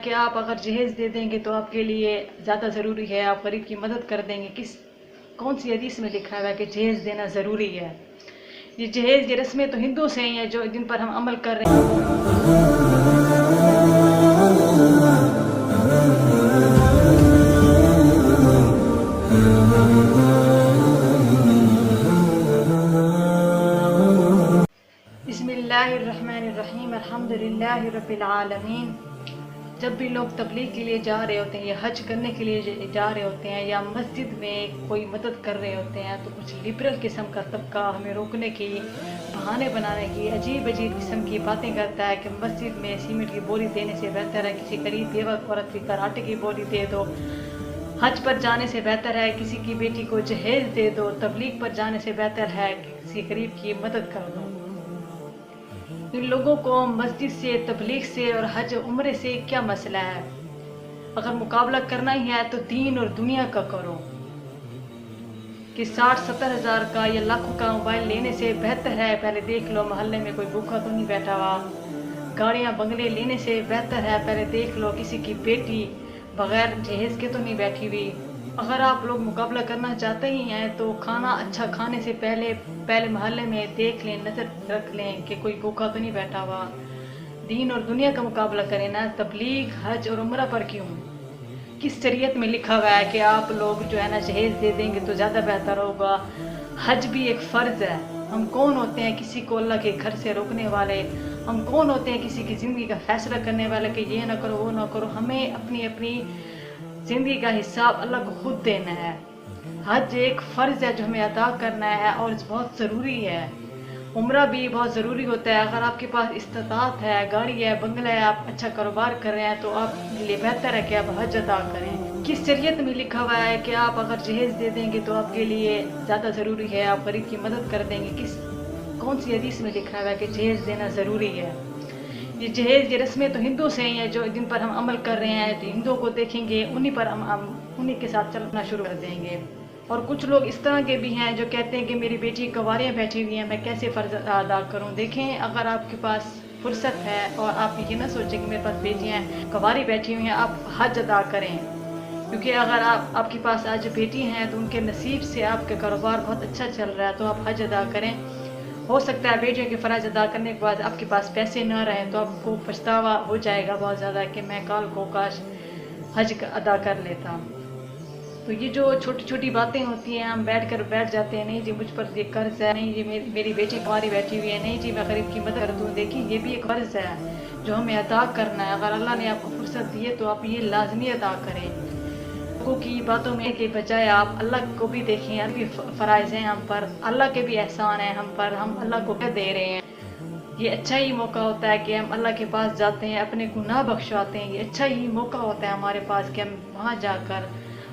کہ آپ اگر جہیز دے دیں گے تو آپ کے لیے زیادہ ضروری ہے، آپ غریب کی مدد کر دیں گے۔ کون سی حدیث میں لکھا ہوا ہے کہ جہیز دینا ضروری ہے؟ یہ جہیز، یہ رسمیں تو ہندو سے ہیں جو جن پر ہم عمل کر رہے ہیں۔ بسم اللہ الرحمن الرحیم، الحمدللہ رب العالمین۔ جب بھی لوگ تبلیغ کے لیے جا رہے ہوتے ہیں یا حج کرنے کے لیے جا رہے ہوتے ہیں یا مسجد میں کوئی مدد کر رہے ہوتے ہیں تو کچھ لبرل قسم کا طبقہ ہمیں روکنے کی، بہانے بنانے کی، عجیب قسم کی باتیں کرتا ہے کہ مسجد میں سیمنٹ کی بوری دینے سے بہتر ہے کسی غریب بیوہ عورت کی آٹے کی بوری دے دو، حج پر جانے سے بہتر ہے کسی کی بیٹی کو جہیز دے دو، تبلیغ پر جانے سے بہتر ہے کسی غریب کی مدد کر دو۔ ان لوگوں کو مسجد سے، تبلیغ سے اور حج عمرے سے کیا مسئلہ ہے؟ اگر مقابلہ کرنا ہی ہے تو دین اور دنیا کا کرو، کہ 60-70 ہزار کا یا لاکھوں کا موبائل لینے سے بہتر ہے پہلے دیکھ لو محلے میں کوئی بھوکا تو نہیں بیٹھا ہوا، گاڑیاں بنگلے لینے سے بہتر ہے پہلے دیکھ لو کسی کی بیٹی بغیر جہیز کے تو نہیں بیٹھی ہوئی۔ اگر آپ لوگ مقابلہ کرنا چاہتے ہی ہیں تو کھانا اچھا کھانے سے پہلے محلے میں دیکھ لیں، نظر رکھ لیں کہ کوئی بھوکا تو نہیں بیٹھا ہوا۔ دین اور دنیا کا مقابلہ کریں نا، تبلیغ، حج اور عمرہ پر کیوں؟ کس شریعت میں لکھا ہوا ہے کہ آپ لوگ جو ہے نا جہیز دے دیں گے تو زیادہ بہتر ہوگا؟ حج بھی ایک فرض ہے۔ ہم کون ہوتے ہیں کسی کو اللہ کے گھر سے روکنے والے؟ ہم کون ہوتے ہیں کسی کی زندگی کا فیصلہ کرنے والے کہ یہ نہ کرو وہ نہ کرو؟ ہمیں اپنی زندگی کا حساب اللہ کو خود دینا ہے۔ حج ایک فرض ہے جو ہمیں ادا کرنا ہے اور بہت ضروری ہے۔ عمرہ بھی بہت ضروری ہوتا ہے۔ اگر آپ کے پاس استطاعت ہے، گاڑی ہے، بنگلہ ہے، آپ اچھا کاروبار کر رہے ہیں تو آپ کے لیے بہتر ہے کہ آپ حج ادا کریں۔ کس شریعت میں لکھا ہوا ہے کہ آپ اگر جہیز دے دیں گے تو آپ کے لیے زیادہ ضروری ہے، آپ غریب کی مدد کر دیں گے؟ کون سی حدیث میں لکھا ہوا ہے کہ جہیز دینا ضروری ہے؟ یہ جہیز، یہ رسمیں تو ہندو سے ہیں جو جن پر ہم عمل کر رہے ہیں، تو ہندوؤں کو دیکھیں گے انہی کے ساتھ چلنا شروع کر دیں گے۔ اور کچھ لوگ اس طرح کے بھی ہیں جو کہتے ہیں کہ میری بیٹی کنواریاں بیٹھی ہوئی ہیں، میں کیسے فرض ادا کروں؟ دیکھیں، اگر آپ کے پاس فرصت ہے اور آپ یہ نہ سوچیں کہ میرے پاس بیٹیاں کنواری بیٹھی ہوئی ہیں، آپ حج ادا کریں، کیونکہ اگر آپ کے پاس آج بیٹی ہیں تو ان کے نصیب سے آپ کا کاروبار بہت اچھا چل رہا ہے تو آپ حج ادا کریں۔ ہو سکتا ہے بیٹیوں کے فرائض ادا کرنے کے بعد آپ کے پاس پیسے نہ رہیں تو آپ کو پچھتاوا ہو جائے گا بہت زیادہ کہ میں کال کو کاش حج ادا کر لیتا۔ تو یہ جو چھوٹی چھوٹی باتیں ہوتی ہیں، ہم بیٹھ جاتے ہیں، نہیں جی مجھ پر یہ قرض ہے، نہیں جی میری بیٹی کنواری بیٹھی ہوئی ہے، نہیں جی میں غریب کی مدد کر دوں۔ دیکھیں، یہ بھی ایک قرض ہے جو ہمیں ادا کرنا ہے۔ اگر اللہ نے آپ کو فرصت دی ہے تو آپ یہ لازمی ادا کریں۔ لوگوں کی باتوں میں کے بجائے آپ اللہ کو بھی دیکھیں، اللہ بھی فرائض ہیں ہم پر، اللہ کے بھی احسان ہیں ہم پر، ہم اللہ کو کیا دے رہے ہیں۔ یہ اچھا ہی موقع ہوتا ہے کہ ہم اللہ کے پاس جاتے ہیں، اپنے گناہ بخشواتے ہیں۔ یہ اچھا ہی موقع ہوتا ہے ہمارے پاس کہ ہم وہاں جا کر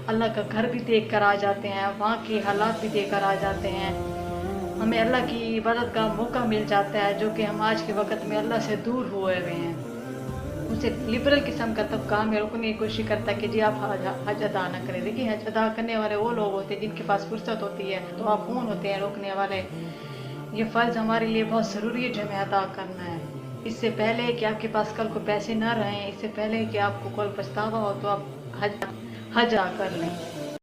اللہ کا گھر بھی دیکھ کر آ جاتے ہیں، وہاں کے حالات بھی دیکھ کر آ جاتے ہیں۔ ہمیں اللہ کی عبادت کا موقع مل جاتا ہے جو کہ ہم آج کے وقت میں اللہ سے دور ہوئے ہیں۔ اسے لبرل قسم کا طبقہ ہمیں روکنے کی کوشش کرتا ہے کہ جی آپ حج ادا نہ کریں۔ دیکھیں، حج ادا کرنے والے وہ لوگ ہوتے ہیں جن کے پاس فرصت ہوتی ہے، تو آپ کون ہوتے ہیں روکنے والے؟ یہ فرض ہمارے لیے بہت ضروری ہے جو ہمیں ادا کرنا ہے۔ اس سے پہلے کہ آپ کے پاس کل کو پیسے نہ رہیں، اس سے پہلے کہ آپ کو کل پچھتاوا ہو، تو آپ حج ادا کر لیں۔